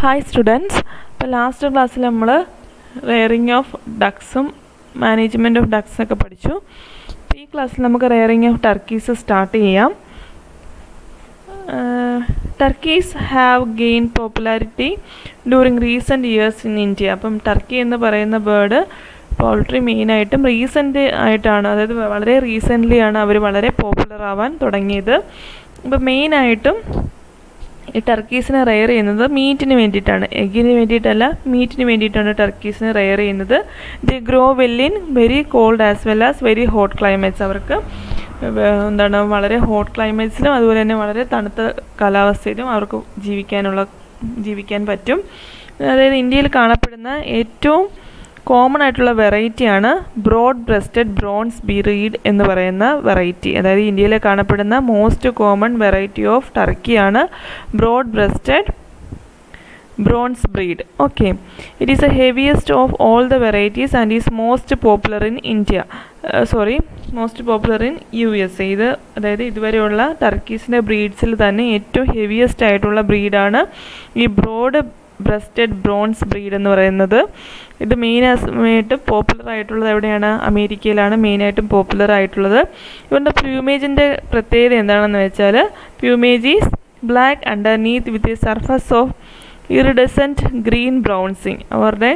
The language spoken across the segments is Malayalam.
Hi students, ഇപ്പോൾ ലാസ്റ്റ് ക്ലാസ്സിൽ നമ്മൾ റെയറിംഗ് ഓഫ് ഡക്സും മാനേജ്മെൻറ്റ് ഓഫ് ഡക്സ് ഒക്കെ പഠിച്ചു. ഈ ക്ലാസ്സിൽ നമുക്ക് റെയറിംഗ് ഓഫ് ടർക്കീസ് സ്റ്റാർട്ട് ചെയ്യാം. Turkeys have gain popularity during recent years in India. അപ്പം ടർക്കി എന്ന് പറയുന്ന ബേർഡ് പോൾട്രി മെയിനായിട്ടും റീസെൻ്റ് ആയിട്ടാണ്, അതായത് വളരെ റീസെൻ്റ്ലി ആണ് അവർ വളരെ പോപ്പുലർ ആവാൻ തുടങ്ങിയത്. അപ്പോൾ മെയിനായിട്ടും ഈ ടർക്കീസിനെ റെയർ ചെയ്യുന്നത് മീറ്റിന് വേണ്ടിയിട്ടാണ്, എഗ്ഗിന് വേണ്ടിയിട്ടല്ല, മീറ്റിന് വേണ്ടിയിട്ടാണ് ടർക്കീസിനെ റെയർ ചെയ്യുന്നത്. The grow well in very called as well as very hot climates. അവർക്ക് വളരെ ഹോട്ട് ക്ലൈമറ്റ്സിലും അതുപോലെ തന്നെ വളരെ തണുത്ത കാലാവസ്ഥയിലും അവർക്ക് ജീവിക്കാൻ പറ്റും. അതായത് ഇന്ത്യയിൽ കാണപ്പെടുന്ന ഏറ്റവും കോമൺ ആയിട്ടുള്ള വെറൈറ്റിയാണ് ബ്രോഡ് ബ്രസ്റ്റഡ് ബ്രോൺസ് ബ്രീഡ് എന്ന് പറയുന്ന വെറൈറ്റി. അതായത് ഇന്ത്യയിൽ കാണപ്പെടുന്ന മോസ്റ്റ് കോമൺ വെറൈറ്റി ഓഫ് ടർക്കിയാണ് broad breasted bronze breed. Okay, it is a heaviest of all the varieties and is most popular in USA. ഇത് അതായത് ഇതുവരെയുള്ള ടർക്കീസിൻ്റെ ബ്രീഡ്സിൽ തന്നെ ഏറ്റവും ഹെവിയസ്റ്റ് ആയിട്ടുള്ള ബ്രീഡാണ് ഈ ബ്രോഡ് ബ്രസ്റ്റഡ് ബ്രോൺസ് ബ്രീഡ് എന്ന് പറയുന്നത്. ഇത് മെയിനായിട്ട് പോപ്പുലർ ആയിട്ടുള്ളത് എവിടെയാണ്? അമേരിക്കയിലാണ് മെയിനായിട്ടും പോപ്പുലർ ആയിട്ടുള്ളത്. ഇവരുടെ പ്ലൂമേജിൻ്റെ പ്രത്യേകത എന്താണെന്ന് വെച്ചാൽ, plumage is black underneath with a surface of iridescent green bronzing. അവരുടെ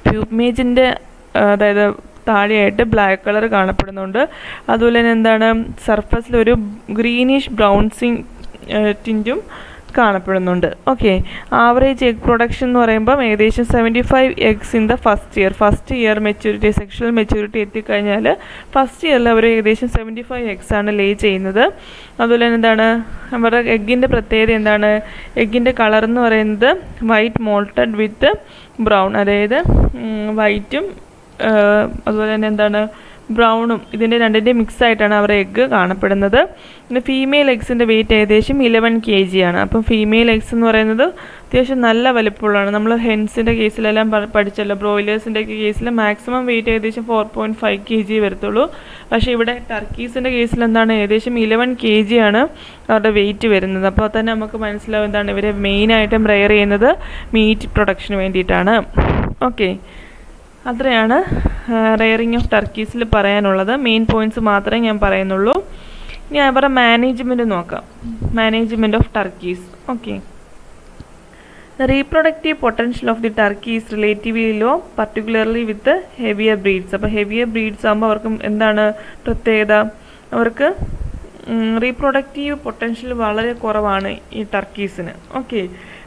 പ്ലൂമേജിൻ്റെ അതായത് താഴെയായിട്ട് ബ്ലാക്ക് കളർ കാണപ്പെടുന്നുണ്ട്. അതുപോലെ തന്നെ സർഫസിൽ ഒരു ഗ്രീനിഷ് ബ്രൗൺസിങ് ടിൻറ്റും കാണപ്പെടുന്നുണ്ട്. ഓക്കെ, ആവറേജ് എഗ് പ്രൊഡക്ഷൻ എന്ന് പറയുമ്പം ഏകദേശം 75 eggs in the first year maturity, sexual maturity എത്തിക്കഴിഞ്ഞാൽ ഫസ്റ്റ് ഇയറിൽ അവർ ഏകദേശം 75 eggs ആണ് ലേ ചെയ്യുന്നത്. അതുപോലെ തന്നെ അവരുടെ എഗ്ഗിൻ്റെ പ്രത്യേകത എന്താണ്? എഗ്ഗിൻ്റെ കളർ എന്ന് പറയുന്നത് വൈറ്റ് മോൾട്ടഡ് വിത്ത് ബ്രൗൺ, അതായത് വൈറ്റും അതുപോലെ തന്നെ ബ്രൗണും ഇതിൻ്റെ രണ്ടിൻ്റെ മിക്സ് ആയിട്ടാണ് അവരുടെ എഗ്ഗ് കാണപ്പെടുന്നത്. പിന്നെ ഫീമെയിൽ എഗ്സിൻ്റെ വെയിറ്റ് ഏകദേശം 11 kg ആണ്. അപ്പം ഫീമെയിൽ എഗ്സ് എന്ന് പറയുന്നത് അത്യാവശ്യം നല്ല വലിപ്പമുള്ളതാണ്. നമ്മൾ ഹെൻസിൻ്റെ കേസിലെല്ലാം പഠിച്ചല്ലോ, ബ്രോയിലേഴ്സിൻ്റെ കേസിൽ മാക്സിമം വെയിറ്റ് ഏകദേശം 4.5 kg വരത്തുള്ളൂ. പക്ഷേ ഇവിടെ ടർക്കീസിൻ്റെ കേസിൽ ഏകദേശം 11 kg ആണ് അവരുടെ വെയിറ്റ് വരുന്നത്. അപ്പോൾ തന്നെ നമുക്ക് മനസ്സിലാവും ഇവരെ മെയിനായിട്ടും റെയർ ചെയ്യുന്നത് മീറ്റ് പ്രൊഡക്ഷന് വേണ്ടിയിട്ടാണ്. ഓക്കെ, അത്രയാണ് റെയറിംഗ് ഓഫ് ടർക്കീസിൽ പറയാനുള്ളത്. മെയിൻ പോയിൻറ്റ്സ് മാത്രമേ ഞാൻ പറയുന്നുള്ളൂ. ഇനി അവരുടെ മാനേജ്മെൻറ്റ് നോക്കാം. Management of turkeys. Okay, the reproductive potential of the turkey is relatively low, particularly with heavier breeds. അപ്പോൾ ഹെവിയർ ബ്രീഡ്സ് ആകുമ്പോൾ അവർക്ക് എന്താണ് പ്രത്യേകത? അവർക്ക് റീപ്രൊഡക്റ്റീവ് പൊട്ടൻഷ്യൽ വളരെ കുറവാണ് ഈ ടർക്കീസിന്. Okay,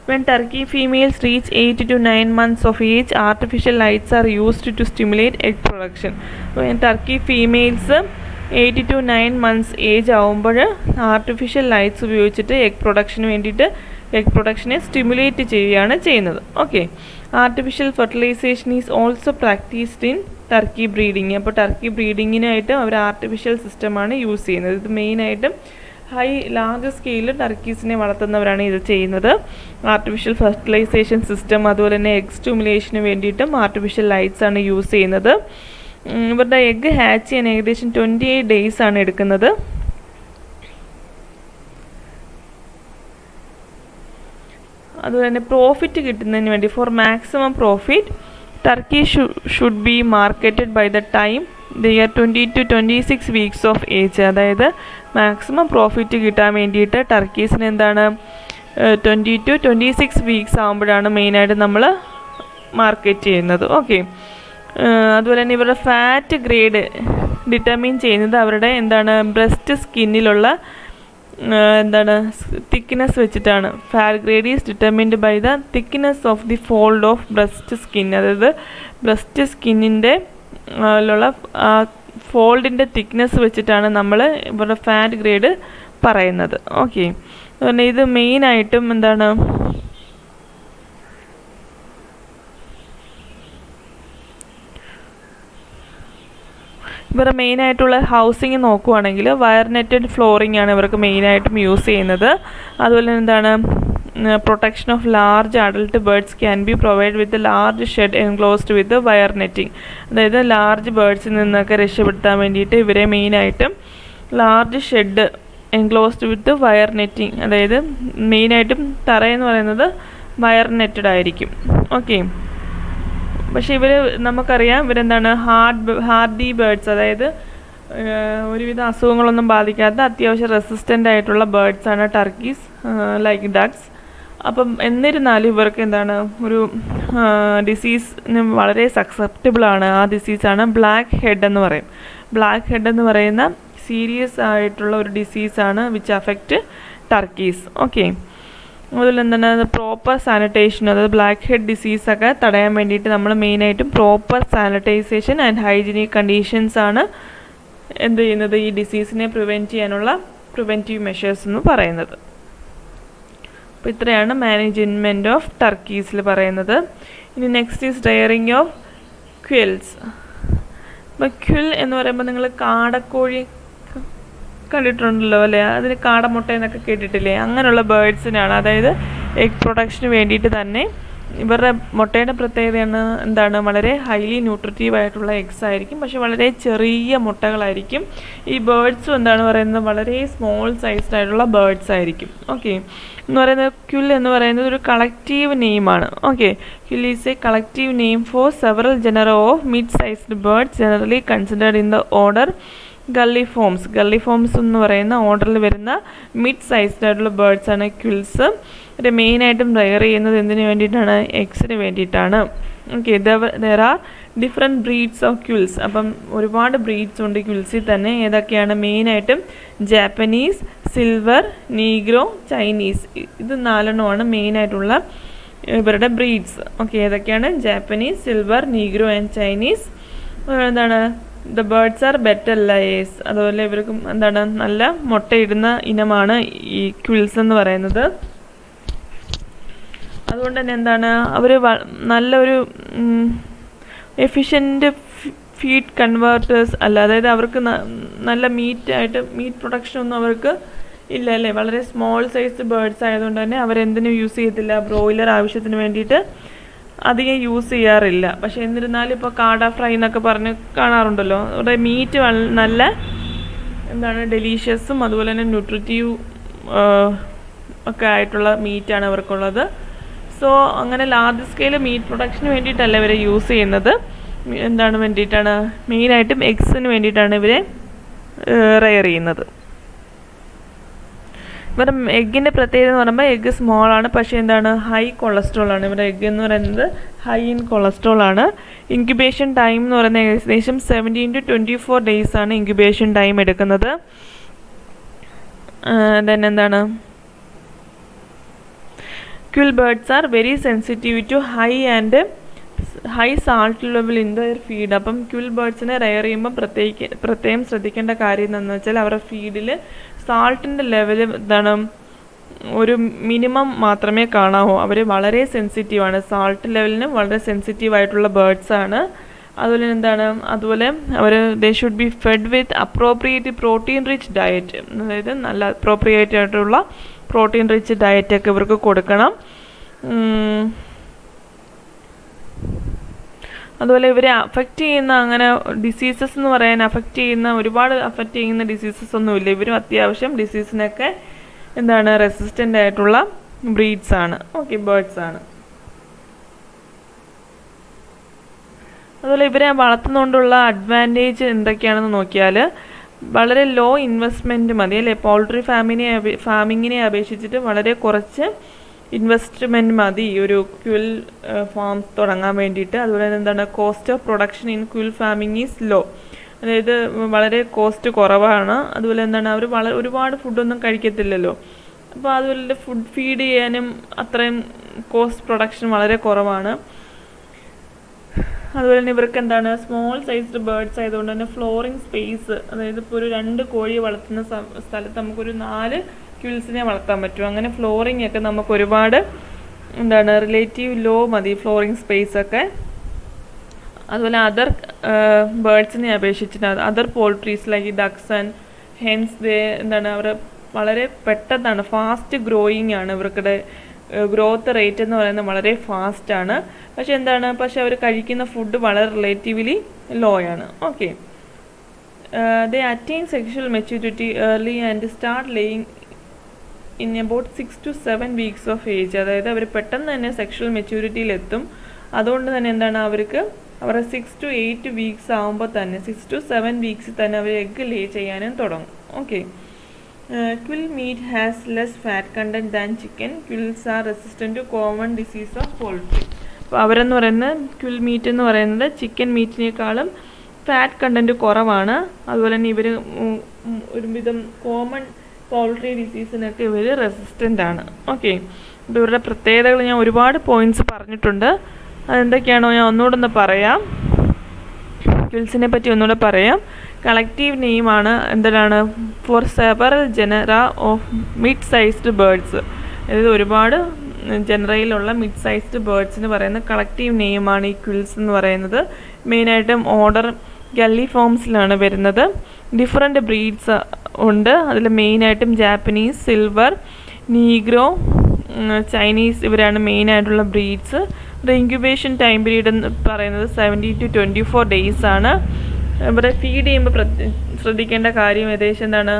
when turkey females reach 8 to 9 months of age, artificial lights are used to stimulate egg production. When turkey females 8 to 9 months age ആവുമ്പോൾ ആർട്ടിഫിഷ്യൽ ലൈറ്റ്സ് ഉപയോഗിച്ചിട്ട് എഗ് പ്രൊഡക്ഷനെ സ്റ്റിമുലേറ്റ് ചെയ്യുകയാണ് ചെയ്യുന്നത്. Okay, artificial fertilization is also practised in turkey breeding. അപ്പോൾ ടർക്കി ബ്രീഡിങ്ങിനായിട്ട് അവർ ആർട്ടിഫിഷ്യൽ സിസ്റ്റമാണ് യൂസ് ചെയ്യുന്നത്. ഇത് മെയിനായിട്ടും ലാർജ് സ്കെയിലിൽ ടർക്കീസിനെ വളർത്തുന്നവരാണ് ഇത് ചെയ്യുന്നത്. ആർട്ടിഫിഷ്യൽ ഫെർട്ടിലൈസേഷൻ സിസ്റ്റം, അതുപോലെ തന്നെ എഗ് സ്റ്റിമുലേഷന് വേണ്ടിയിട്ടും ആർട്ടിഫിഷ്യൽ ലൈറ്റ്സ് ആണ് യൂസ് ചെയ്യുന്നത്. ഇവരുടെ എഗ്ഗ് ഹാച്ച് ചെയ്യാൻ ഏകദേശം 28 days ആണ് എടുക്കുന്നത്. അതുപോലെ തന്നെ പ്രോഫിറ്റ് കിട്ടുന്നതിന് വേണ്ടി, for maximum profit, turkey should be marketed by the time they are 20 to 26 weeks of age. അതായത് മാക്സിമം പ്രോഫിറ്റ് കിട്ടാൻ വേണ്ടിയിട്ട് ടർക്കീസിന് 20 to 26 weeks ആകുമ്പോഴാണ് മെയിനായിട്ട് നമ്മൾ മാർക്കറ്റ് ചെയ്യുന്നത്. ഓക്കെ, അതുപോലെ തന്നെ ഇവരുടെ ഫാറ്റ് ഗ്രേഡ് ഡിറ്റർമിൻ ചെയ്യുന്നത് അവരുടെ ബ്രസ്റ്റ് സ്കിന്നിലുള്ള തിക്നെസ് വെച്ചിട്ടാണ്. Fat grade is determined by the thickness of the fold of breast skin. അതായത് ബ്രസ്റ്റ് സ്കിന്നിൻ്റെ ുള്ള ഫോൾഡിൻ്റെ തിക്നെസ് വെച്ചിട്ടാണ് നമ്മൾ ഇവരുടെ ഫാറ്റ് ഗ്രേഡ് പറയുന്നത്. ഓക്കെ, അതുപോലെ ഇത് മെയിനായിട്ടും ഇവരുടെ മെയിനായിട്ടുള്ള ഹൗസിങ് നോക്കുവാണെങ്കിൽ വയർ നെറ്റഡ് ഫ്ലോറിംഗ് ആണ് ഇവർക്ക് മെയിനായിട്ടും യൂസ് ചെയ്യുന്നത്. അതുപോലെ protection of large adult birds can be provide with large shed enclosed with wire netting. അതായത് ലാർജ് ബേർഡ്സിൽ നിന്നൊക്കെ രക്ഷപ്പെടുത്താൻ വേണ്ടിയിട്ട് ഇവരെ മെയിനായിട്ടും ലാർജ് ഷെഡ് എൻക്ലോസ്ഡ് വിത്ത് വയർ നെറ്റിംഗ്, അതായത് മെയിനായിട്ടും തറയെന്ന് പറയുന്നത് വയർ നെറ്റഡ് ആയിരിക്കും. ഓക്കെ, പക്ഷേ നമുക്കറിയാം ഇവരെന്താണ് ഹാർഡി ബേർഡ്സ്, അതായത് ഒരുവിധ അസുഖങ്ങളൊന്നും ബാധിക്കാത്ത അത്യാവശ്യം റെസിസ്റ്റൻ്റ് ആയിട്ടുള്ള ബേർഡ്സാണ് ടർക്കീസ്, ലൈക്ക് ഡക്സ്. അപ്പം എന്നിരുന്നാലും ഇവർക്ക് എന്താണ് ഒരു ഡിസീസിന് വളരെ സക്സെപ്റ്റബിളാണ്. ആ ഡിസീസാണ് ബ്ലാക്ക് ഹെഡ് എന്ന് പറയും. ബ്ലാക്ക് ഹെഡ് എന്ന് പറയുന്ന സീരിയസ് ആയിട്ടുള്ള ഒരു ഡിസീസാണ് വിച്ച് അഫക്റ്റ് ടർക്കീസ്. ഓക്കെ, അതുപോലെ എന്താണ് പ്രോപ്പർ സാനിറ്റേഷൻ, അതായത് ബ്ലാക്ക് ഹെഡ് ഡിസീസൊക്കെ തടയാൻ വേണ്ടിയിട്ട് നമ്മൾ മെയിനായിട്ടും proper sanitisation and hygienic conditions ആണ് എന്ത് ചെയ്യുന്നത്, ഈ ഡിസീസിനെ പ്രിവെൻറ്റ് ചെയ്യാനുള്ള പ്രിവെൻറ്റീവ് മെഷേഴ്സ് എന്ന് പറയുന്നത്. അപ്പോൾ ഇത്രയാണ് മാനേജ്മെൻറ്റ് ഓഫ് ടർക്കീസിൽ പറയുന്നത്. ഇനി നെക്സ്റ്റ് ഈസ് റെയറിങ് ഓഫ് ക്വിൽസ്. അപ്പോൾ ക്വിൽ എന്ന് പറയുമ്പോൾ നിങ്ങൾ കാടക്കോഴി കണ്ടിട്ടുണ്ടല്ലോ അല്ലേ, അതിന് കാടമുട്ട എന്നൊക്കെ കേട്ടിട്ടില്ലേ, അങ്ങനെയുള്ള ബേർഡ്സിനാണ്, അതായത് എഗ് പ്രൊഡക്ഷന് വേണ്ടിയിട്ട് തന്നെ. ഇവരുടെ മുട്ടയുടെ പ്രത്യേകതയാണ് എന്താണ്, വളരെ ഹൈലി ന്യൂട്രിറ്റീവ് ആയിട്ടുള്ള എഗ്സ് ആയിരിക്കും, പക്ഷെ വളരെ ചെറിയ മുട്ടകളായിരിക്കും. ഈ ബേർഡ്സും എന്താണ് പറയുന്നത്, വളരെ സ്മോൾ സൈസ്ഡ് ആയിട്ടുള്ള ബേർഡ്സ് ആയിരിക്കും. ഓക്കെ, എന്ന് പറയുന്നത് ക്വിൽ എന്ന് പറയുന്നത് ഒരു കളക്റ്റീവ് നെയിമാണ്. Okay, quail is a collective name for several genera of mid sized birds generally considered in the order galliformes. Galliformes എന്ന് പറയുന്ന ഓർഡറിൽ വരുന്ന മിഡ് സൈസ്ഡ് ആയിട്ടുള്ള ബേർഡ്സ് ആണ് ക്വിൽസ്. ഇത് മെയിനായിട്ടും റെയർ ചെയ്യുന്നത് എന്തിനു വേണ്ടിയിട്ടാണ്, എഗ്സിന് വേണ്ടിയിട്ടാണ്. Okay, there are different breeds of quails. അപ്പം ഒരുപാട് ബ്രീഡ്സ് ഉണ്ട് ക്വിൽസിൽ തന്നെ. ഏതൊക്കെയാണ്, മെയിനായിട്ടും ജാപ്പനീസ്, സിൽവർ, നീഗ്രോ, ചൈനീസ്. ഇത് 4 മെയിനായിട്ടുള്ള ഇവരുടെ ബ്രീഡ്സ്. ഓക്കെ, ഏതൊക്കെയാണ്, Japanese, silver, negro and Chinese. എന്താണ്, the birds are better layers. അതുപോലെ ഇവർക്ക് എന്താണ്, നല്ല മുട്ടയിടുന്ന ഇനമാണ് ഈ ക്വിൽസ് എന്ന് പറയുന്നത്. അതുകൊണ്ട് തന്നെ എന്താണ്, അവർ നല്ലൊരു എഫിഷ്യൻറ്റ് ഫീഡ് കൺവേർട്ടേഴ്സ് അല്ല, അതായത് അവർക്ക് നല്ല മീറ്റ് പ്രൊഡക്ഷനൊന്നും അവർക്ക് ഇല്ല അല്ലേ. വളരെ സ്മോൾ സൈസ് ബേർഡ്സ് ആയതുകൊണ്ട് തന്നെ അവരെന്തിനും യൂസ് ചെയ്യത്തില്ല, ബ്രോയിലർ ആവശ്യത്തിന് വേണ്ടിയിട്ട് അധികം യൂസ് ചെയ്യാറില്ല. പക്ഷെ എന്നിരുന്നാലും ഇപ്പോൾ കാട ഫ്രൈ എന്നൊക്കെ പറഞ്ഞ് കാണാറുണ്ടല്ലോ, അവിടെ മീറ്റ് നല്ല എന്താണ് ഡെലീഷ്യസും അതുപോലെ തന്നെ ന്യൂട്രിറ്റീവ് ഒക്കെ ആയിട്ടുള്ള മീറ്റാണ് അവർക്കുള്ളത്. സോ അങ്ങനെ ലാർജ് സ്കെയിൽ മീറ്റ് പ്രൊഡക്ഷന് വേണ്ടിയിട്ടല്ല ഇവരെ യൂസ് ചെയ്യുന്നത്. എന്താണ് വേണ്ടിയിട്ടാണ്, മെയിനായിട്ടും എഗ്സിന് വേണ്ടിയിട്ടാണ് ഇവരെ റെയർ ചെയ്യുന്നത്. ഇവരുടെ എഗ്ഗിൻ്റെ പ്രത്യേകത എന്ന് പറയുമ്പോൾ എഗ്ഗ് സ്മോളാണ്, പക്ഷേ എന്താണ് ഹൈ കൊളസ്ട്രോൾ ആണ്. ഇവരുടെ എഗ്ഗ് എന്ന് പറയുന്നത് ഹൈ ഇൻ കൊളസ്ട്രോൾ ആണ്. ഇൻക്യുബേഷൻ ടൈം എന്ന് പറയുന്നത് ഏകദേശം 17 to 24 days ആണ് ഇൻക്യുബേഷൻ ടൈം എടുക്കുന്നത്. ദെൻ എന്താണ്, quail birds are very sensitive to high salt level in their feed. അപ്പം ക്വിൽ ബേർഡ്സിനെ റെയർ ചെയ്യുമ്പോൾ പ്രത്യേകം ശ്രദ്ധിക്കേണ്ട കാര്യം എന്താണെന്ന് വെച്ചാൽ അവരുടെ ഫീഡിൽ സാൾട്ടിൻ്റെ ലെവൽ എന്താണ് ഒരു മിനിമം മാത്രമേ കാണാവൂ. അവർ വളരെ സെൻസിറ്റീവാണ്, സാൾട്ട് ലെവലിന് വളരെ സെൻസിറ്റീവ് ആയിട്ടുള്ള ബേർഡ്സാണ്. അതുപോലെ എന്താണ്, അതുപോലെ അവർ they should be fed with appropriate protein rich diet, അതായത് നല്ല അപ്രോപ്രിയേറ്റ് ആയിട്ടുള്ള പ്രോട്ടീൻ റിച്ച് ഡയറ്റൊക്കെ ഇവർക്ക് കൊടുക്കണം. അതുപോലെ ഇവരെ അഫക്റ്റ് ചെയ്യുന്ന അങ്ങനെ ഡിസീസസ് എന്ന് പറയാൻ ഒരുപാട് അഫക്റ്റ് ചെയ്യുന്ന ഡിസീസസ് ഒന്നുമില്ല. ഇവരും അത്യാവശ്യം ഡിസീസിനൊക്കെ എന്താണ് റെസിസ്റ്റൻ്റ് ആയിട്ടുള്ള ബ്രീഡ്സ് ആണ്. ഓക്കെ, ബേർഡ്സ് ആണ്. അതുപോലെ ഇവരെ വളർത്തുന്നതുകൊണ്ടുള്ള അഡ്വാൻറ്റേജ് എന്തൊക്കെയാണെന്ന് നോക്കിയാൽ വളരെ ലോ ഇൻവെസ്റ്റ്മെൻറ്റ് മതി അല്ലേ. പോൾട്രി ഫാമിങ്ങിനെ അപേക്ഷിച്ചിട്ട് വളരെ കുറച്ച് ഇൻവെസ്റ്റ്മെൻറ്റ് മതി ഒരു ക്വിൽ ഫാംസ് തുടങ്ങാൻ വേണ്ടിയിട്ട്. അതുപോലെ തന്നെ എന്താണ്, cost of production in quail farming is low, അതായത് വളരെ കോസ്റ്റ് കുറവാണ്. അതുപോലെ എന്താണ്, അവർ ഒരുപാട് ഫുഡൊന്നും കഴിക്കത്തില്ലല്ലോ. അപ്പോൾ അതുപോലെ ഫീഡ് ചെയ്യാനും അത്രയും കോസ്റ്റ് പ്രൊഡക്ഷൻ വളരെ കുറവാണ്. അതുപോലെ തന്നെ ഇവർക്ക് എന്താണ് സ്മോൾ സൈസ്ഡ് ബേർഡ്സ് ആയതുകൊണ്ട് തന്നെ ഫ്ലോറിങ് സ്പേസ്, അതായത് ഇപ്പോൾ ഒരു 2 കോഴിയെ വളർത്തുന്ന സ്ഥലത്ത് നമുക്കൊരു 4 ക്വിൽസിനെ വളർത്താൻ പറ്റും. അങ്ങനെ ഫ്ലോറിങ് ഒക്കെ നമുക്ക് ഒരുപാട് എന്താണ് റിലേറ്റീവ് ലോ മതി ഫ്ലോറിങ് സ്പേസ് ഒക്കെ. അതുപോലെ അതർ ബേർഡ്സിനെ അപേക്ഷിച്ചിട്ട് other poultries like ducks and hens എന്താണ് അവർ വളരെ പെട്ടെന്നാണ് ഫാസ്റ്റ് ഗ്രോയിങ് ആണ്. ഇവർക്കുടെ ഗ്രോത്ത് റേറ്റ് എന്ന് പറയുന്നത് വളരെ ഫാസ്റ്റാണ്. പക്ഷെ അവർ കഴിക്കുന്ന ഫുഡ് വളരെ റിലേറ്റീവ്ലി ലോ ആണ്. Okay, they attain sexual maturity early and start laying in about 6 to 7 weeks of age. അതായത് അവർ പെട്ടെന്ന് തന്നെ സെക്ഷൽ മെച്യൂരിറ്റിയിലെത്തും. അതുകൊണ്ട് തന്നെ എന്താണ് അവർക്ക് അവരുടെ 6 to 8 വീക്സ് ആകുമ്പോൾ തന്നെ 6 to 7 വീക്സിൽ തന്നെ അവർ എഗ്ഗ് ലേ ചെയ്യാനും തുടങ്ങും. Okay. Quill meat has less fat content than chicken. Quills are resistant to common disease of poultry. അപ്പോൾ അവരെന്ന് പറയുന്നത് ക്വിൽ മീറ്റ് എന്ന് പറയുന്നത് ചിക്കൻ മീറ്റിനേക്കാളും ഫാറ്റ് കണ്ടൻറ്റ് കുറവാണ്. അതുപോലെ തന്നെ ഇവർ ഒരുവിധം കോമൺ പോൾട്രി ഡിസീസിനൊക്കെ ഇവർ റെസിസ്റ്റൻ്റ് ആണ്. ഓക്കെ. അപ്പോൾ ഇവരുടെ പ്രത്യേകതകൾ ഞാൻ ഒരുപാട് പോയിൻറ്റ്സ് പറഞ്ഞിട്ടുണ്ട്. അതെന്തൊക്കെയാണോ ഞാൻ ഒന്നുകൂടെ ഒന്ന് പറയാം. ക്വിൽസിനെ പറ്റി ഒന്നുകൂടെ പറയാം. കളക്റ്റീവ് നെയിമാണ് എന്താണ് four several genera of mid sized birds. അതായത് ഒരുപാട് ജനറയിലുള്ള മിഡ് സൈസ്ഡ് ബേർഡ്സിന് പറയുന്ന കളക്റ്റീവ് നെയിമാണ് ഈ ക്വിൽസ് എന്ന് പറയുന്നത്. മെയിനായിട്ടും ഓർഡർ ഗല്ലിഫോംസിലാണ് വരുന്നത്. ഡിഫറെൻ്റ് ബ്രീഡ്സ് ഉണ്ട്. അതിൽ മെയിനായിട്ടും ജാപ്പനീസ്, സിൽവർ, നീഗ്രോ, ചൈനീസ് ഇവരാണ് മെയിനായിട്ടുള്ള ബ്രീഡ്സ്. ഇൻക്യുബേഷൻ ടൈം പീരീഡ് എന്ന് പറയുന്നത് 70 to 24 ഡേയ്സ് ആണ്. ഇവിടെ ഫീഡ് ചെയ്യുമ്പോൾ ശ്രദ്ധിക്കേണ്ട കാര്യം ഏകദേശം എന്താണ്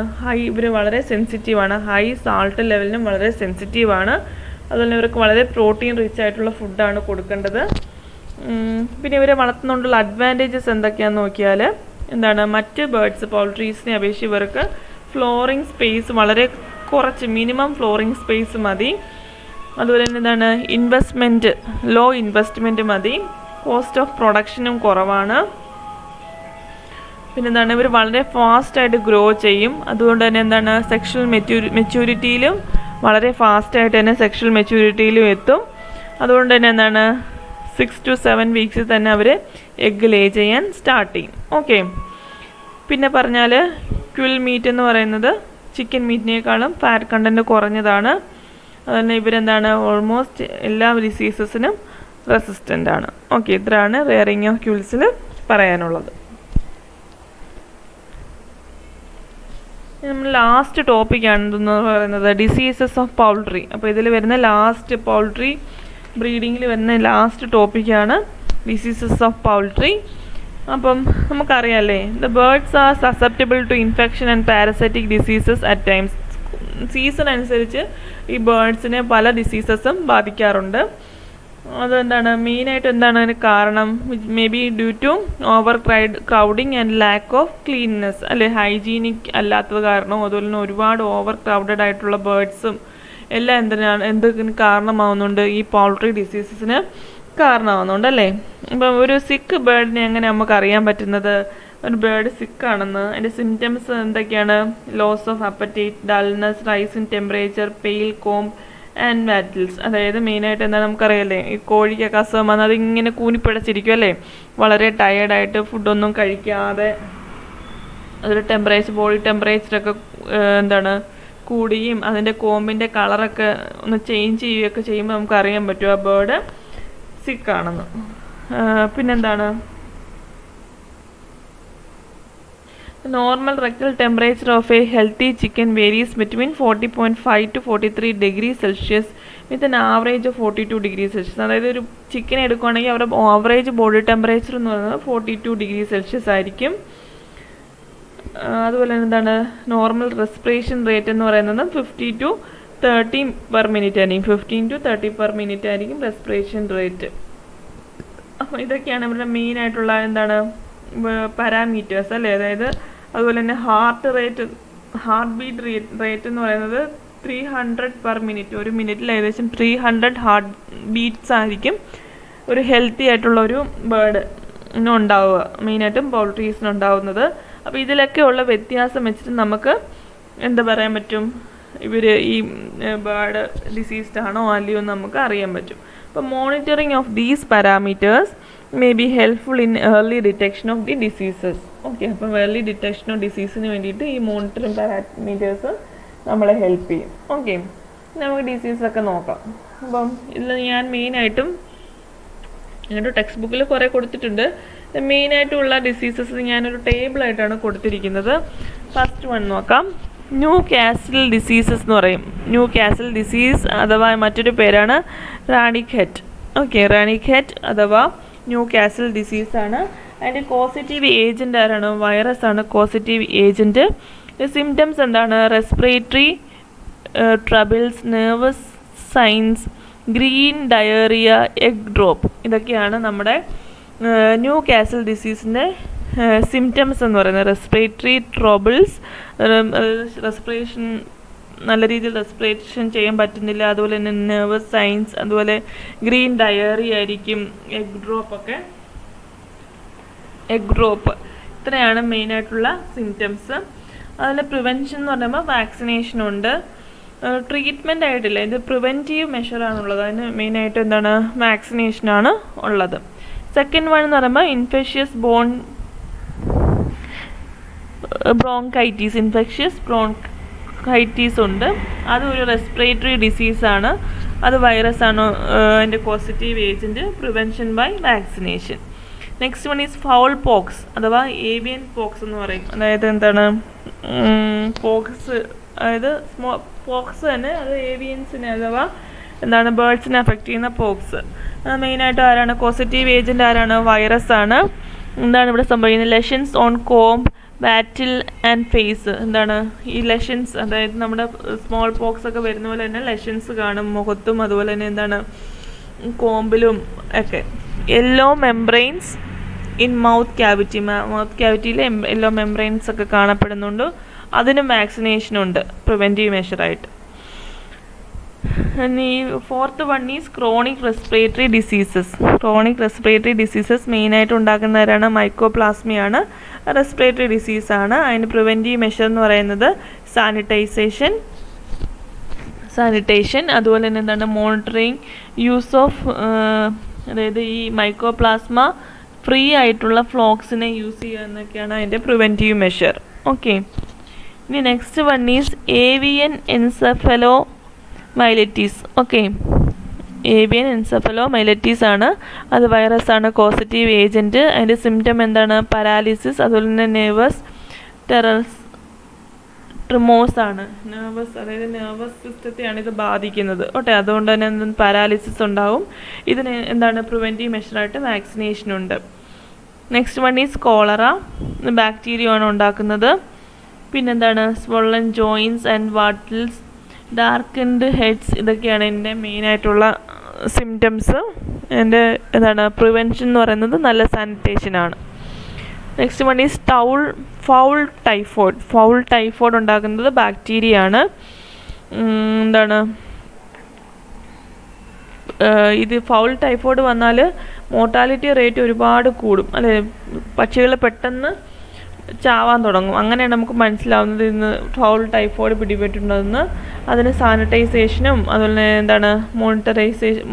ഇവർ വളരെ സെൻസിറ്റീവാണ്. ഹൈ സാൾട്ട് ലെവലിനും വളരെ സെൻസിറ്റീവാണ്. അതുപോലെ ഇവർക്ക് വളരെ പ്രോട്ടീൻ റിച്ച് ആയിട്ടുള്ള ഫുഡാണ് കൊടുക്കേണ്ടത്. പിന്നെ ഇവരെ വളർത്തുന്നതുകൊണ്ടുള്ള അഡ്വാൻറ്റേജസ് എന്തൊക്കെയാണെന്ന് നോക്കിയാൽ എന്താണ് മറ്റ് ബേർഡ്സ് പോൾട്രീസിനെ അപേക്ഷിച്ച് ഇവർക്ക് ഫ്ലോറിങ് സ്പേസ് വളരെ കുറച്ച് മിനിമം ഫ്ലോറിങ് സ്പേസ് മതി. അതുപോലെ തന്നെ എന്താണ് ലോ ഇൻവെസ്റ്റ്മെൻറ്റ് മതി. കോസ്റ്റ് ഓഫ് പ്രൊഡക്ഷനും കുറവാണ്. പിന്നെ എന്താണ് ഇവർ വളരെ ഫാസ്റ്റായിട്ട് ഗ്രോ ചെയ്യും. അതുകൊണ്ട് തന്നെ എന്താണ് സെക്ഷൽ മെച്യൂരിറ്റിയിലും വളരെ ഫാസ്റ്റായിട്ട് തന്നെ സെക്ഷൽ മെച്യൂരിറ്റിയിലും എത്തും. അതുകൊണ്ട് തന്നെ എന്താണ് 6 to 7 വീക്സിൽ തന്നെ അവർ എഗ്ഗ് ലേ ചെയ്യാൻ സ്റ്റാർട്ട് ചെയ്യും. ഓക്കെ. പിന്നെ പറഞ്ഞാൽ ക്വിൽ മീറ്റ് എന്ന് പറയുന്നത് ചിക്കൻ മീറ്റിനേക്കാളും ഫാറ്റ് കണ്ടൻറ്റ് കുറഞ്ഞതാണ്. അതുതന്നെ ഇവരെന്താണ് ഓൾമോസ്റ്റ് എല്ലാ ഡിസീസസിനും റെസിസ്റ്റൻ്റ് ആണ്. ഓക്കെ. ഇത്രയാണ് റെയറിങ് ഓഫ് ക്വിൽസിൽ പറയാനുള്ളത്. നമ്മൾ ലാസ്റ്റ് ടോപ്പിക്കാണെന്ന് പറയുന്നത് ഡിസീസസ് ഓഫ് പൗൾട്രി. അപ്പോൾ ഇതിൽ വരുന്ന ലാസ്റ്റ് പൗൾട്രി ബ്രീഡിങ്ങിൽ വരുന്ന ലാസ്റ്റ് ടോപ്പിക്കാണ് ഡിസീസസ് ഓഫ് പൗൾട്രി. അപ്പം നമുക്കറിയാമല്ലേ the birds are susceptible to infection and parasitic diseases at times. Season അനുസരിച്ച് ഈ ബേർഡ്സിനെ പല ഡിസീസസും ബാധിക്കാറുണ്ട്. അതെന്താണ് മെയിനായിട്ട് എന്താണ് അതിന് കാരണം? May be due to overcrowding and lack of cleanness, അല്ലെ ഹൈജീനിക് അല്ലാത്തത് കാരണവും അതുപോലെ തന്നെ ഒരുപാട് ഓവർ ക്രൗഡഡ് ആയിട്ടുള്ള ബേർഡ്സും എല്ലാം എന്തിന് കാരണമാവുന്നുണ്ട്? ഈ പൗൾട്രി ഡിസീസസിന് കാരണമാവുന്നുണ്ട് അല്ലേ. ഇപ്പം ഒരു സിക്ക് ബേർഡിനെ എങ്ങനെ നമുക്ക് അറിയാൻ പറ്റുന്നത്? ഒരു ബേർഡ് സിക്കാണെന്ന്. അതിൻ്റെ സിംറ്റംസ് എന്തൊക്കെയാണ്? Loss of appetite, dullness, rise in temperature, pale comb and wattles. അതായത് മെയിനായിട്ട് എന്താ നമുക്കറിയാമല്ലേ ഈ കോഴിക്കൊക്കെ അസുഖം വന്നാൽ അതിങ്ങനെ കൂനിപ്പിടച്ചിരിക്കും അല്ലേ, വളരെ ടയേർഡായിട്ട് ഫുഡൊന്നും കഴിക്കാതെ അതൊരു ബോഡി ടെമ്പറേച്ചറൊക്കെ എന്താണ് കൂടുകയും അതിൻ്റെ കോമ്പിൻ്റെ കളറൊക്കെ ഒന്ന് ചേഞ്ച് ചെയ്യുകയൊക്കെ ചെയ്യുമ്പോൾ നമുക്ക് അറിയാൻ പറ്റും ആ ബേർഡ് സിക്കാണെന്ന്. പിന്നെന്താണ് normal rectal temperature of A healthy chicken varies between 40.5 to 43 degrees Celsius with an average of 42 degrees Celsius. അതായത് ഒരു ചിക്കൻ എടുക്കുകയാണെങ്കിൽ അവരുടെ ആവറേജ് ബോഡി ടെമ്പറേച്ചർ എന്ന് പറയുന്നത് 42 degrees Celsius ആയിരിക്കും. അതുപോലെ എന്താണ് നോർമൽ റെസ്പിറേഷൻ റേറ്റ് എന്ന് പറയുന്നത് 50 to 30 per minute ആയിരിക്കും. 15 to 30 per minute ആയിരിക്കും റെസ്പിറേഷൻ റേറ്റ്. അപ്പോൾ ഇതൊക്കെയാണ് ഇവരുടെ മെയിൻ ആയിട്ടുള്ള എന്താണ് പാരാമീറ്റേഴ്സ് അല്ലേ. അതായത് അതുപോലെ തന്നെ ഹാർട്ട് ബീറ്റ് റേറ്റ് എന്ന് പറയുന്നത് 300 per minute. ഒരു മിനിറ്റിൽ ഏകദേശം 300 ഹാർട്ട് ബീറ്റ്സ് ആയിരിക്കും ഒരു ഹെൽത്തി ആയിട്ടുള്ള ഒരു ബേർഡിനുണ്ടാവുക, മെയിനായിട്ടും പൗൾട്രീസിനുണ്ടാവുന്നത്. അപ്പോൾ ഇതിലൊക്കെ ഉള്ള വ്യത്യാസം വെച്ചിട്ട് നമുക്ക് എന്താ പറയാൻ പറ്റും, ഇവർ ഈ ബേർഡ് ഡിസീസ്ഡ് ആണോ അല്ലയോ എന്ന് നമുക്ക് അറിയാൻ പറ്റും. അപ്പോൾ monitoring of these parameters may be helpful in early detection of the diseases. Okay. അപ്പം ഏർലി ഡിറ്റക്ഷൻ ഓഫ് ഡിസീസിന് വേണ്ടിയിട്ട് ഈ മോണിറ്ററിങ് പാരാമീറ്റേഴ്സ് നമ്മളെ ഹെൽപ്പ് ചെയ്യും. ഓക്കെ. നമുക്ക് ഡിസീസൊക്കെ നോക്കാം. അപ്പം ഇതിൽ ഞാൻ മെയിനായിട്ടും ഞങ്ങളുടെ ടെക്സ്റ്റ് ബുക്കിൽ കുറേ കൊടുത്തിട്ടുണ്ട്. മെയിനായിട്ടുള്ള ഡിസീസസ് ഞാനൊരു ടേബിളായിട്ടാണ് കൊടുത്തിരിക്കുന്നത്. ഫസ്റ്റ് വൺ നോക്കാം. ന്യൂ കാസിൽ ഡിസീസസ് എന്ന് പറയും. ന്യൂ കാസിൽ ഡിസീസ് അഥവാ മറ്റൊരു പേരാണ് റാണിക് ഹെറ്റ്. ഓക്കെ. റാണിക് ഹെറ്റ് അഥവാ ന്യൂ കാസിൽ ഡിസീസാണ്. അതിൻ്റെ കോസിറ്റീവ് ഏജൻറ്റ് ആരാണ്? വൈറസ് ആണ് കോസിറ്റീവ് ഏജൻറ്റ്. സിംറ്റംസ് എന്താണ്? Respiratory troubles, nervous signs, green diarrhoea, egg drop. ഇതൊക്കെയാണ് നമ്മുടെ ന്യൂ കാസൽ ഡിസീസിൻ്റെ സിംറ്റംസ് എന്ന് പറയുന്നത്. റെസ്പിറേറ്ററി ട്രബിൾസ്, റെസ്പിറേഷൻ നല്ല രീതിയിൽ റെസ്പിറേഷൻ ചെയ്യാൻ പറ്റുന്നില്ല, അതുപോലെ തന്നെ നെർവസ് സൈൻസ്, അതുപോലെ ഗ്രീൻ ഡയറി ആയിരിക്കും, എഗ് ഡ്രോപ്പ്. ഇത്രയാണ് മെയിനായിട്ടുള്ള സിംറ്റംസ്. അതിൽ പ്രിവെൻഷൻ എന്ന് പറയുമ്പോൾ വാക്സിനേഷനുണ്ട്. ട്രീറ്റ്മെൻ്റ് ആയിട്ടില്ല, ഇത് പ്രിവെൻറ്റീവ് മെഷറാണുള്ളത്. അതിന് മെയിനായിട്ട് എന്താണ് വാക്സിനേഷനാണ് ഉള്ളത്. സെക്കൻഡ് വൺ എന്ന് പറയുമ്പോൾ ഇൻഫെക്ഷ്യസ് ബ്രോങ്കൈറ്റീസ് ഉണ്ട്. അതൊരു റെസ്പിറേറ്ററി ഡിസീസാണ്. അത് വൈറസാണ് അതിൻ്റെ positive agent. Prevention by vaccination. Next one is fowl pox അഥവാ ഏവിയൻ പോക്സ് എന്ന് പറയും. അതായത് എന്താണ് പോക്സ്, അതായത് പോക്സ് തന്നെ അത് ഏവിയൻസിനെ അഥവാ എന്താണ് ബേർഡ്സിനെ അഫക്റ്റ് ചെയ്യുന്ന പോക്സ്. മെയിനായിട്ട് ആരാണ് പോസിറ്റീവ് ഏജൻറ്റ്? ആരാണ്? വൈറസാണ്. എന്താണ് ഇവിടെ സംഭവിക്കുന്നത്? Lesions on comb, wattle and face. എന്താണ് ഈ ലെഷൻസ്? അതായത് നമ്മുടെ സ്മോൾ പോക്സ് ഒക്കെ വരുന്ന പോലെ തന്നെ ലെഷൻസ് കാണും മുഖത്തും, അതുപോലെ തന്നെ എന്താണ് കോമ്പിലും ഒക്കെ. യെല്ലോ മെംബ്രെയിൻസ് ഇൻ മൗത്ത് ക്യാവിറ്റിയിൽ യെല്ലോ മെംബ്രെയിൻസ് ഒക്കെ കാണപ്പെടുന്നുണ്ട്. അതിനും വാക്സിനേഷനുണ്ട് പ്രിവെൻറ്റീവ് മെഷറായിട്ട്. ഈ fourth one is chronic respiratory diseases. മെയിനായിട്ട് ഉണ്ടാക്കുന്നവരാണ് മൈക്കോപ്ലാസ്മയാണ്, റെസ്പിറേറ്ററി ഡിസീസാണ്. അതിന് പ്രിവെൻറ്റീവ് മെഷർ എന്ന് പറയുന്നത് സാനിറ്റേഷൻ, അതുപോലെ തന്നെ എന്താണ് മോണിറ്ററിങ് യൂസ് ഓഫ്, അതായത് ഈ മൈക്കോപ്ലാസ്മ ഫ്രീ ആയിട്ടുള്ള ഫ്ലോക്സിനെ യൂസ് ചെയ്യുക എന്നൊക്കെയാണ് അതിൻ്റെ പ്രിവെൻറ്റീവ് മെഷർ. ഓക്കെ, ഇനി next one is avian encephalomyelitis. Okay, avian encephalomyelitis ആണ്. അത് വൈറസാണ് പോസിറ്റീവ് ഏജൻറ്റ്. അതിൻ്റെ സിംറ്റം എന്താണ്? പാരാലിസിസ്, അതുപോലെ തന്നെ നെർവസ് ട്രിമോസ് ആണ്. അതായത് നെർവസ് സിസ്റ്റത്തെയാണ് ഇത് ബാധിക്കുന്നത്. ഓക്കെ, അതുകൊണ്ട് തന്നെ പാരാലിസിസ് ഉണ്ടാവും. ഇതിന് എന്താണ് പ്രിവെൻറ്റീവ് മെഷറായിട്ട് വാക്സിനേഷനുണ്ട്. Next one is cholera. Bacteria ആണ് ഉണ്ടാക്കുന്നത്. പിന്നെന്താണ് swollen joints and wattles, darkened heads. ഇതൊക്കെയാണ് എൻ്റെ മെയിനായിട്ടുള്ള സിംറ്റംസ്. എൻ്റെ എന്താണ് പ്രിവെൻഷൻ എന്ന് പറയുന്നത് നല്ല സാനിറ്റേഷനാണ്. Next one is fowl typhoid ഉണ്ടാക്കുന്നത് ബാക്ടീരിയ ആണ്. എന്താണ് ഇത് ഫൗൾ ടൈഫോയിഡ് വന്നാൽ മോർട്ടാലിറ്റി റേറ്റ് ഒരുപാട് കൂടും അല്ലേ, പക്ഷികൾ പെട്ടെന്ന് ചാവാൻ തുടങ്ങും. അങ്ങനെയാണ് നമുക്ക് മനസ്സിലാവുന്നത് ഇന്ന് ഫൗൾ ടൈഫോയിഡ് പിടിപെട്ടിട്ടുണ്ടെന്ന്. അതിന് സാനിറ്റൈസേഷനും അതുപോലെ തന്നെ എന്താണ്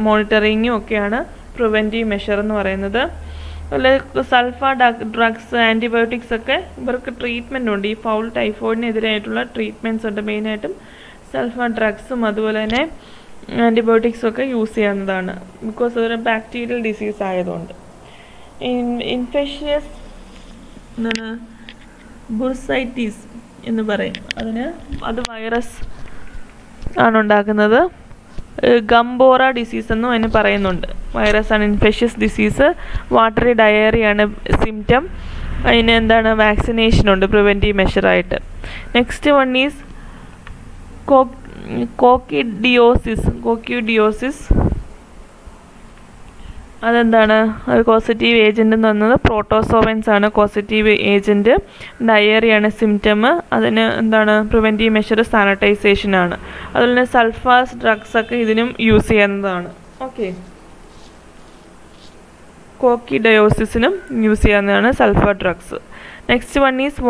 മോണിറ്ററിങ്ങും ഒക്കെയാണ് പ്രിവെൻറ്റീവ് മെഷർ എന്ന് പറയുന്നത്. അതുപോലെ സൾഫർ ഡ്രഗ്സ്, ആൻറ്റിബയോട്ടിക്സ് ഒക്കെ ഇവർക്ക് ട്രീറ്റ്മെൻ്റ് ഉണ്ട്. ഈ ഫൗൾ ടൈഫോയിഡിനെതിരായിട്ടുള്ള ട്രീറ്റ്മെൻറ്റ്സ് ഉണ്ട്. മെയിനായിട്ടും സൾഫർ ഡ്രഗ്സും അതുപോലെ തന്നെ ആൻറ്റിബയോട്ടിക്സും ഒക്കെ യൂസ് ചെയ്യാവുന്നതാണ്. ബിക്കോസ് അതൊരു ബാക്ടീരിയൽ ഡിസീസ് ആയതുകൊണ്ട്. ഇൻഫെഷ്യസ് എന്താണ് ബുർസൈറ്റിസ് എന്ന് പറയും. അത് വൈറസ് ആണ് ഉണ്ടാക്കുന്നത്. ഗംബോറ ഡിസീസ് എന്നും അതിന് പറയുന്നുണ്ട്. വൈറസാണ് ഇൻഫെഷ്യസ് ഡിസീസ്. വാട്ടറി ഡയറിയാണ് സിംറ്റം. അതിന് എന്താണ് വാക്സിനേഷനുണ്ട് പ്രിവെൻറ്റീവ് മെഷറായിട്ട്. Next one is coccidiosis. അതെന്താണ്? അത് പോസിറ്റീവ് ഏജൻറ്റ് എന്ന് പറയുന്നത് പ്രോട്ടോസോവൻസ് ആണ് പോസിറ്റീവ് ഏജൻറ്റ്. ഡയറിയാണ് സിംറ്റം. അതിന് എന്താണ് പ്രിവെൻറ്റീവ് മെഷർ സാനിറ്റൈസേഷനാണ്. അതുപോലെ തന്നെ സൾഫാസ് ഡ്രഗ്സ് ഒക്കെ ഇതിനും യൂസ് ചെയ്യുന്നതാണ്. ഓക്കെ, കോക്യുഡിയോസിസിനും യൂസ് ചെയ്യാവുന്നതാണ് sulphur drugs. Next one is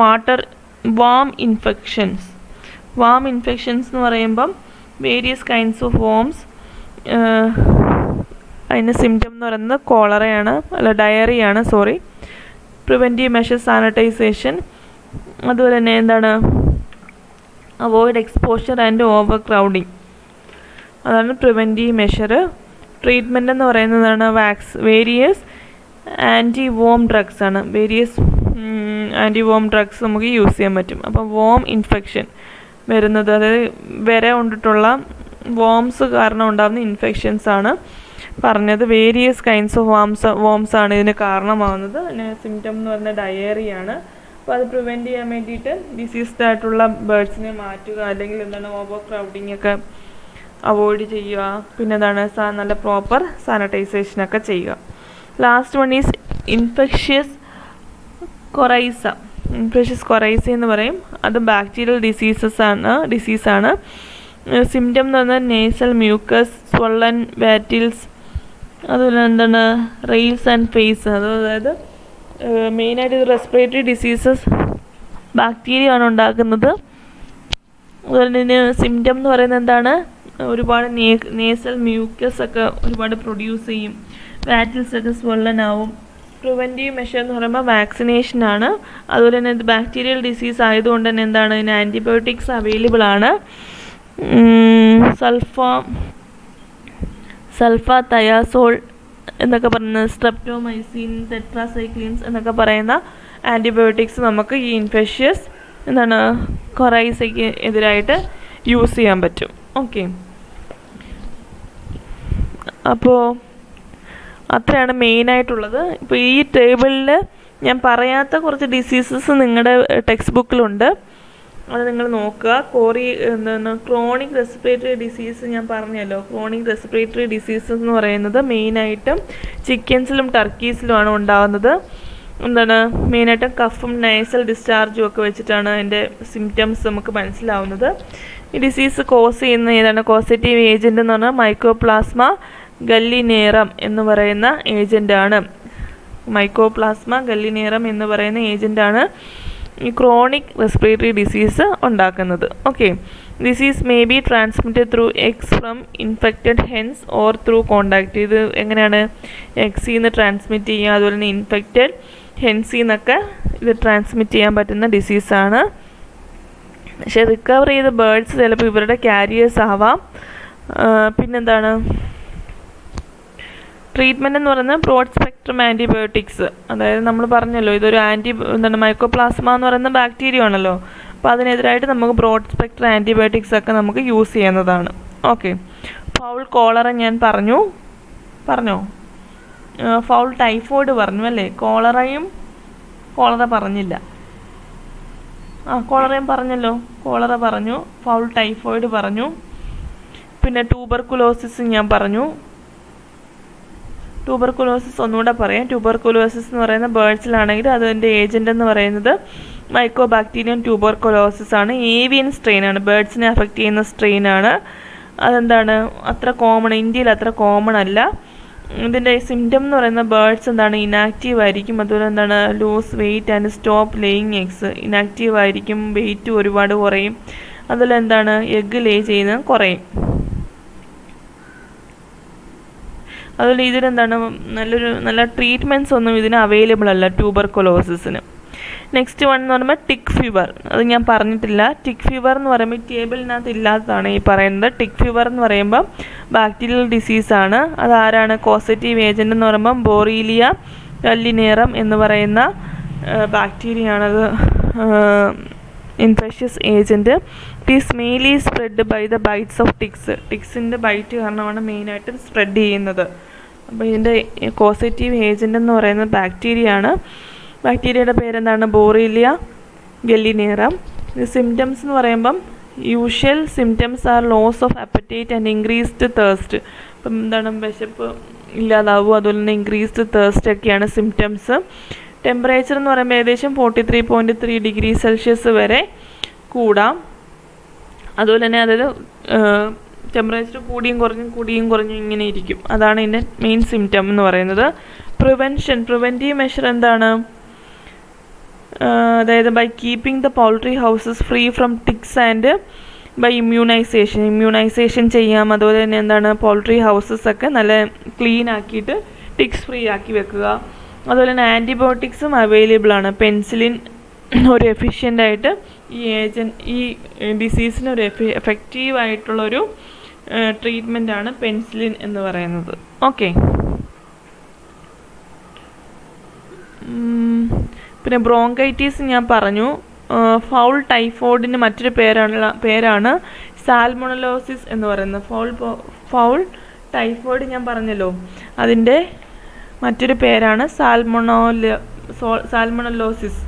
worm infections എന്ന് പറയുമ്പം വേരിയസ് കൈൻഡ്സ് ഓഫ് വോംസ്. അതിന് സിംറ്റം എന്ന് പറയുന്നത് കോളറയാണ്, ഡയറിയാണ്. Preventive measure sanitization. അതുപോലെ തന്നെ എന്താണ് avoid exposure and overcrowding. അതാണ് പ്രിവെൻറ്റീവ് മെഷർ. ട്രീറ്റ്മെൻ്റ് എന്ന് പറയുന്നതാണ് വേരിയസ് ആൻറ്റി വോം ഡ്രഗ്സ് ആണ്. വേരിയസ് ആൻറ്റി വോം ഡ്രഗ്സ് നമുക്ക് യൂസ് ചെയ്യാൻ പറ്റും. അപ്പോൾ വോം ഇൻഫെക്ഷൻ വരുന്നത്, അതായത് വിര കൊണ്ടിട്ടുള്ള വോംസ് കാരണം ഉണ്ടാകുന്ന ഇൻഫെക്ഷൻസ് ആണ് പറഞ്ഞത്. വേരിയസ് കൈൻഡ്സ് ഓഫ് വോംസ് ആണ് ഇതിന് കാരണമാകുന്നത്. അതിന് സിംറ്റം എന്ന് പറയുന്നത് ഡയേറിയാണ്. അപ്പോൾ അത് പ്രിവെൻറ്റ് ചെയ്യാൻ വേണ്ടിയിട്ട് ഡിസീസ്ഡ് ആയിട്ടുള്ള ബേർഡ്സിനെ മാറ്റുക, അല്ലെങ്കിൽ എന്താണ് ഓവർ ക്രൗഡിങ് ഒക്കെ അവോയ്ഡ് ചെയ്യുക. പിന്നെ എന്താണ് നല്ല പ്രോപ്പർ സാനിറ്റൈസേഷനൊക്കെ ചെയ്യുക. Last one is infectious coryza. Infectious coryza എന്ന് പറയും. അത് ബാക്ടീരിയൽ ഡിസീസാണ്. സിംറ്റം എന്ന് പറഞ്ഞാൽ നേസൽ മ്യൂക്കസ്, സ്വള്ളൻ വാറ്റിൽസ്, അതുപോലെ എന്താണ് റെയിൽസ് ആൻഡ് ഫേസ്. അതായത് മെയിനായിട്ട് ഇത് റെസ്പിറേറ്ററി ഡിസീസസ് ബാക്ടീരിയ ആണ് ഉണ്ടാക്കുന്നത്. അതുപോലെ തന്നെ സിംറ്റം എന്ന് പറയുന്നത് എന്താണ്, ഒരുപാട് നേസൽ മ്യൂക്കസ് ഒക്കെ ഒരുപാട് പ്രൊഡ്യൂസ് ചെയ്യും, വാറ്റിൽസ് ഒക്കെ സ്വള്ളൻ ആവും. പ്രിവെൻറ്റീവ് മെഷർ എന്ന് പറയുമ്പോൾ വാക്സിനേഷനാണ്. അതുപോലെ തന്നെ ഇത് ബാക്ടീരിയൽ ഡിസീസ് ആയതുകൊണ്ട് തന്നെ എന്താണ്, ഇതിന് ആൻറ്റിബയോട്ടിക്സ് അവൈലബിൾ ആണ്. സൾഫാതയാസോൾ എന്നൊക്കെ പറയുന്ന സ്ട്രെപ്റ്റോമൈസിൻ, ടെട്രാസൈക്ലിൻസ് എന്നൊക്കെ പറയുന്ന ആൻറ്റിബയോട്ടിക്സ് നമുക്ക് ഈ ഇൻഫെക്ഷ്യസ് എന്താണ് കൊറൈസയ്ക്ക് എതിരായിട്ട് യൂസ് ചെയ്യാൻ പറ്റും. ഓക്കെ, അപ്പോൾ അത്രയാണ് മെയിനായിട്ടുള്ളത്. ഇപ്പോൾ ഈ ടേബിളിൽ ഞാൻ പറയാത്ത കുറച്ച് ഡിസീസസ് നിങ്ങളുടെ ടെക്സ്റ്റ് ബുക്കിലുണ്ട്, അത് നിങ്ങൾ നോക്കുക. ക്രോണിക് റെസ്പിറേറ്ററി ഡിസീസ് ഞാൻ പറഞ്ഞല്ലോ. ക്രോണിക് റെസ്പിറേറ്ററി ഡിസീസസ് എന്ന് പറയുന്നത് മെയിനായിട്ടും ചിക്കൻസിലും ടർക്കീസിലുമാണ് ഉണ്ടാകുന്നത്. എന്താണ് മെയിനായിട്ടും കഫും നൈസൽ ഡിസ്ചാർജും ഒക്കെ വെച്ചിട്ടാണ് അതിൻ്റെ സിംറ്റംസ് നമുക്ക് മനസ്സിലാവുന്നത്. ഈ ഡിസീസ് കോസ് ചെയ്യുന്ന ഏതാണ് കോസറ്റീവ് ഏജൻറ്റ് എന്ന് പറഞ്ഞാൽ മൈക്കോപ്ലാസ്മ ഗല്ലിനേറം എന്ന് പറയുന്ന ഏജൻ്റാണ്. മൈക്കോപ്ലാസ്മ ഗല്ലിനേറം എന്ന് പറയുന്ന ഏജൻ്റാണ് ഈ ക്രോണിക് റെസ്പിറേറ്ററി ഡിസീസ് ഉണ്ടാക്കുന്നത്. Okay, disease may be transmitted through eggs from infected hence or through contact. ഇത് എങ്ങനെയാണ് എഗ്സിൽ നിന്ന് ട്രാൻസ്മിറ്റ് ചെയ്യുക, അതുപോലെ തന്നെ ഇൻഫെക്റ്റഡ് ഹെൻസിൽ നിന്നൊക്കെ ഇത് ട്രാൻസ്മിറ്റ് ചെയ്യാൻ പറ്റുന്ന ഡിസീസാണ്. പക്ഷേ റിക്കവർ ചെയ്ത ബേർഡ്സ് ചിലപ്പോൾ ഇവരുടെ ക്യാരിയേഴ്സ് ആവാം. പിന്നെന്താണ് ട്രീറ്റ്മെൻറ്റ് എന്ന് പറയുന്നത് ബ്രോഡ് സ്പെക്ട്രം ആൻറ്റിബയോട്ടിക്സ്. അതായത് നമ്മൾ പറഞ്ഞല്ലോ ഇതൊരു മൈക്കോപ്ലാസ്മ എന്ന് പറയുന്ന ബാക്ടീരിയ ആണല്ലോ. അപ്പോൾ അതിനെതിരായിട്ട് നമുക്ക് ബ്രോഡ് സ്പെക്ട്രം ആൻറ്റിബയോട്ടിക്സ് ഒക്കെ നമുക്ക് യൂസ് ചെയ്യുന്നതാണ്. ഓക്കെ, ഫൗൾ കോളറ ഞാൻ പറഞ്ഞോ ഫൗൾ ടൈഫോയിഡ് പറഞ്ഞു അല്ലേ. കോളറ പറഞ്ഞില്ല. കോളറയും പറഞ്ഞല്ലോ, കോളറ പറഞ്ഞു, ഫൗൾ ടൈഫോയിഡ് പറഞ്ഞു, പിന്നെ ട്യൂബർകുലോസിസ് ഞാൻ പറഞ്ഞു. ട്യൂബർകുലോസിസ് ഒന്നുകൂടെ പറയാം. ട്യൂബർകുലോസിസ് എന്ന് പറയുന്ന ബേർഡ്സിലാണെങ്കിൽ അതിൻ്റെ ഏജൻ്റ് എന്ന് പറയുന്നത് മൈക്കോബാക്ടീരിയം ട്യൂബർകുലോസിസ് ആണ്. ഏവിയൻ സ്ട്രെയിനാണ്, ബേർഡ്സിനെ അഫക്റ്റ് ചെയ്യുന്ന സ്ട്രെയിനാണ്. അതെന്താണ് ഇന്ത്യയിൽ അത്ര കോമൺ അല്ല. ഇതിൻ്റെ സിംറ്റം എന്ന് പറയുന്ന ബേർഡ്സ് എന്താണ് ഇനാക്റ്റീവ് ആയിരിക്കും. അതുപോലെ എന്താണ് loose wait and stop laying eggs. Inactive ആയിരിക്കും, വെയിറ്റ് ഒരുപാട് കുറയും. അതുപോലെ എന്താണ് എഗ്ഗ് ലേ ചെയ്യുന്നത് കുറയും. അതുപോലെ ഇതിനെന്താണ് നല്ല ട്രീറ്റ്മെൻറ്റ്സ് ഒന്നും ഇതിന് അവൈലബിൾ അല്ല ട്യൂബർകുലോസിസിന്. നെക്സ്റ്റ് വൺ എന്ന് പറയുമ്പോൾ ടിക്ക് ഫീവർ. അത് ഞാൻ പറഞ്ഞിട്ടില്ല. ടിക്ക് ഫീവർ എന്ന് പറയുമ്പോൾ ടേബിളിനകത്ത് ഇല്ലാത്തതാണ് ഈ പറയുന്നത്. ടിക്ക് ഫീവർ എന്ന് പറയുമ്പോൾ ബാക്ടീരിയൽ ഡിസീസാണ്. അതാരാണ് കോസറ്റീവ് ഏജൻ്റ് എന്ന് പറയുമ്പോൾ ബോറീലിയ ഗല്ലിനേറം എന്ന് പറയുന്ന ബാക്ടീരിയയാണത് infectious agent. It is mainly spread by the bites of ticks. ടിക്സിൻ്റെ ബൈറ്റ് കാരണമാണ് മെയിനായിട്ട് സ്പ്രെഡ് ചെയ്യുന്നത്. അപ്പോൾ ഇതിൻ്റെ കോസറ്റീവ് ഏജൻ്റ് എന്ന് പറയുന്നത് ബാക്ടീരിയയാണ്. ബാക്ടീരിയയുടെ പേരെന്താണ് ബോറീലിയ ഗല്ലിനേറം. സിംറ്റംസ് എന്ന് പറയുമ്പം usual symptoms are loss of appetite and increased thirst. ഇപ്പം എന്താണ് വിശപ്പ് ഇല്ലാതാവും, അതുപോലെ തന്നെ ഇൻക്രീസ്ഡ് തേഴ്സ്റ്റ് ഒക്കെയാണ് സിംറ്റംസ്. ടെമ്പറേച്ചർ എന്ന് പറയുമ്പോൾ ഏകദേശം 43.3 ഡിഗ്രി സെൽഷ്യസ് വരെ കൂടാം. അതുപോലെ തന്നെ അതായത് ടെമ്പറേച്ചർ കൂടിയും കുറഞ്ഞും ഇങ്ങനെ ഇരിക്കും. അതാണ് ഇതിൻ്റെ മെയിൻ സിംറ്റം എന്ന് പറയുന്നത്. പ്രിവെൻറ്റീവ് മെഷർ എന്താണ്, അതായത് by keeping the poultry houses free from ticks and by immunization ചെയ്യാം. അതുപോലെ തന്നെ എന്താണ് പൗൾട്രി ഹൗസസ് ഒക്കെ നല്ല ക്ലീൻ ആക്കിയിട്ട് ടിക്സ് ഫ്രീ ആക്കി വെക്കുക. അതുപോലെ തന്നെ ആൻറ്റിബയോട്ടിക്സും അവൈലബിൾ ആണ്. പെൻസിലിൻ ഒരു എഫിഷ്യൻ്റായിട്ട് ഈ ഡിസീസിന് ഒരു എഫക്റ്റീവായിട്ടുള്ളൊരു ട്രീറ്റ്മെൻറ്റാണ് പെൻസിലിൻ എന്ന് പറയുന്നത്. ഓക്കെ, പിന്നെ ബ്രോങ്കൈറ്റിസ് ഞാൻ പറഞ്ഞു. ഫൗൾ ടൈഫോയിഡിന് മറ്റൊരു പേരാണ് സാൽമോണലോസിസ് എന്ന് പറയുന്നത്. ഫൗൾ ടൈഫോയിഡ് ഞാൻ പറഞ്ഞല്ലോ, അതിൻ്റെ മറ്റൊരു പേരാണ് സാൽമോണലോസിസ്.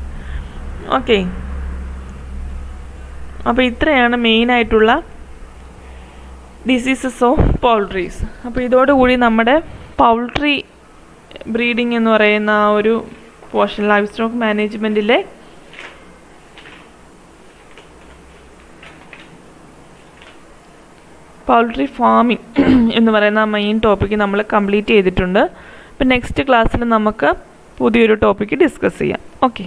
ഓക്കെ, അപ്പോൾ ഇത്രയാണ് മെയിനായിട്ടുള്ള ഡിസീസസ് ഓഫ് പൗൾട്രീസ്. അപ്പോൾ ഇതോടുകൂടി നമ്മുടെ പൗൾട്രി ബ്രീഡിംഗ് എന്ന് പറയുന്ന ആ ഒരു പോർഷൻ, ലൈവ് സ്റ്റോക്ക് മാനേജ്മെൻറ്റിലെ പൗൾട്രി ഫാമിംഗ് എന്ന് പറയുന്ന മെയിൻ ടോപ്പിക്ക് നമ്മൾ കംപ്ലീറ്റ് ചെയ്തിട്ടുണ്ട്. അപ്പോൾ നെക്സ്റ്റ് ക്ലാസ്സിൽ നമുക്ക് പുതിയൊരു ടോപ്പിക്ക് ഡിസ്കസ് ചെയ്യാം. ഓക്കെ.